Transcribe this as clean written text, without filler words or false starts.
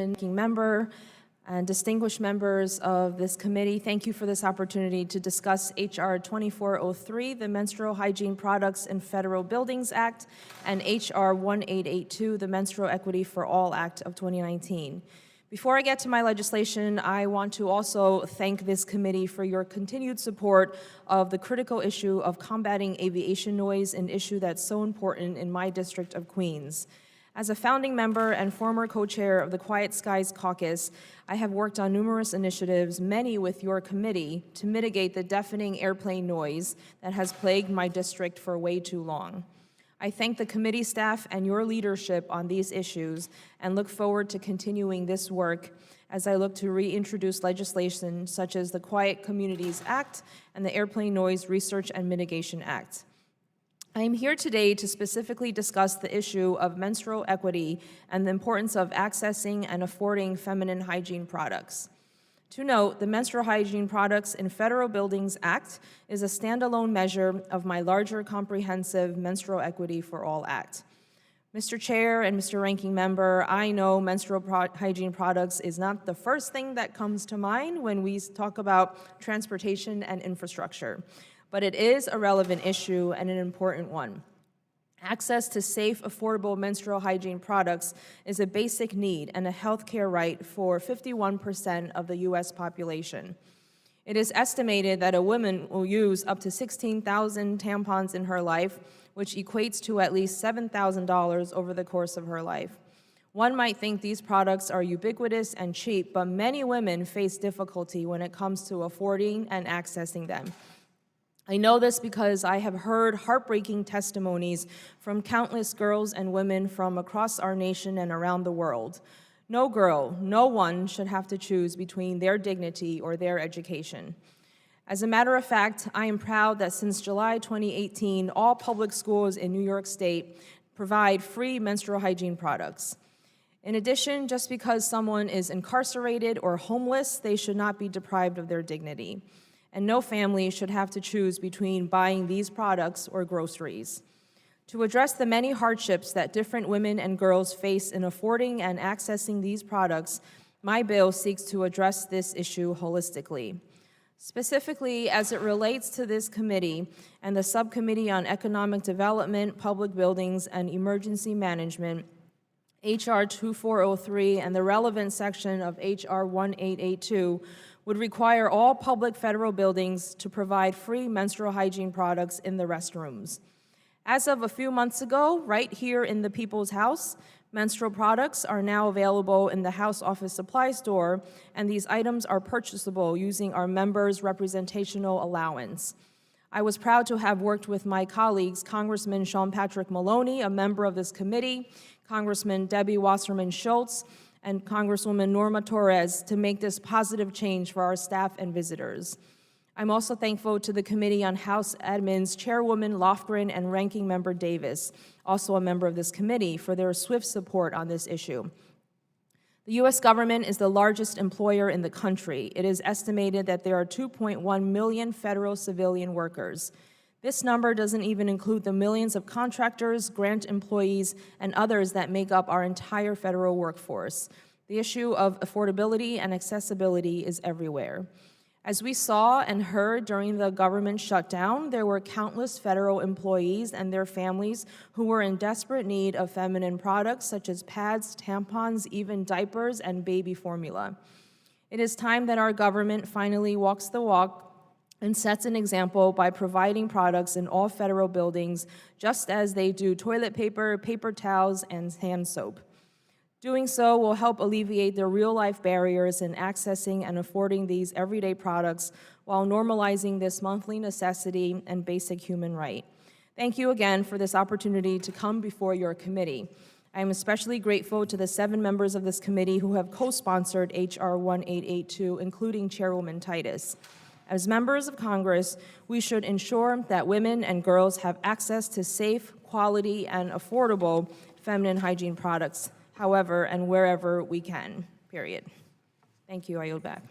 Ranking Member and distinguished members of this committee, thank you for this opportunity to discuss H.R. 2403, the Menstrual Hygiene Products in Federal Buildings Act, and H.R. 1882, the Menstrual Equity for All Act of 2019. Before I get to my legislation, I want to also thank this committee for your continued support of the critical issue of combating aviation noise, an issue that's so important in my district of Queens. As a founding member and former co-chair of the Quiet Skies Caucus, I have worked on numerous initiatives, many with your committee, to mitigate the deafening airplane noise that has plagued my district for way too long. I thank the committee staff and your leadership on these issues and look forward to continuing this work as I look to reintroduce legislation such as the Quiet Communities Act and the Airplane Noise Research and Mitigation Act. I am here today to specifically discuss the issue of menstrual equity and the importance of accessing and affording feminine hygiene products. To note, the Menstrual Hygiene Products in Federal Buildings Act is a standalone measure of my larger comprehensive Menstrual Equity for All Act. Mr. Chair and Mr. Ranking Member, I know menstrual hygiene products is not the first thing that comes to mind when we talk about transportation and infrastructure, but it is a relevant issue and an important one. Access to safe, affordable menstrual hygiene products is a basic need and a health care right for 51% of the U.S. population. It is estimated that a woman will use up to 16,000 tampons in her life, which equates to at least $7,000 over the course of her life. One might think these products are ubiquitous and cheap, but many women face difficulty when it comes to affording and accessing them. I know this because I have heard heartbreaking testimonies from countless girls and women from across our nation and around the world. No girl, no one should have to choose between their dignity or their education. As a matter of fact, I am proud that since July 2018, all public schools in New York State provide free menstrual hygiene products. In addition, just because someone is incarcerated or homeless, they should not be deprived of their dignity. And no family should have to choose between buying these products or groceries. To address the many hardships that different women and girls face in affording and accessing these products, my bill seeks to address this issue holistically. Specifically, as it relates to this committee and the Subcommittee on Economic Development, Public Buildings, and Emergency Management, H.R. 2403 and the relevant section of H.R. 1882 would require all public federal buildings to provide free menstrual hygiene products in the restrooms. As of a few months ago, right here in the People's House, menstrual products are now available in the House Office Supply Store, and these items are purchasable using our members' representational allowance. I was proud to have worked with my colleagues, Congressman Sean Patrick Maloney, a member of this committee, Congressman Debbie Wasserman Schultz, and Congresswoman Norma Torres to make this positive change for our staff and visitors. I'm also thankful to the Committee on House Admins Chairwoman Lofgren and Ranking Member Davis, also a member of this committee, for their swift support on this issue. The U.S. government is the largest employer in the country. It is estimated that there are 2.1 million federal civilian workers. This number doesn't even include the millions of contractors, grant employees, and others that make up our entire federal workforce. The issue of affordability and accessibility is everywhere. As we saw and heard during the government shutdown, there were countless federal employees and their families who were in desperate need of feminine products such as pads, tampons, even diapers, and baby formula. It is time that our government finally walks the walk and sets an example by providing products in all federal buildings, just as they do toilet paper, paper towels, and hand soap. Doing so will help alleviate the real-life barriers in accessing and affording these everyday products while normalizing this monthly necessity and basic human right. Thank you again for this opportunity to come before your committee. I am especially grateful to the 7 members of this committee who have co-sponsored H.R. 1882, including Chairwoman Titus. As members of Congress, we should ensure that women and girls have access to safe, quality, and affordable feminine hygiene products, however and wherever we can, period. Thank you. I yield back.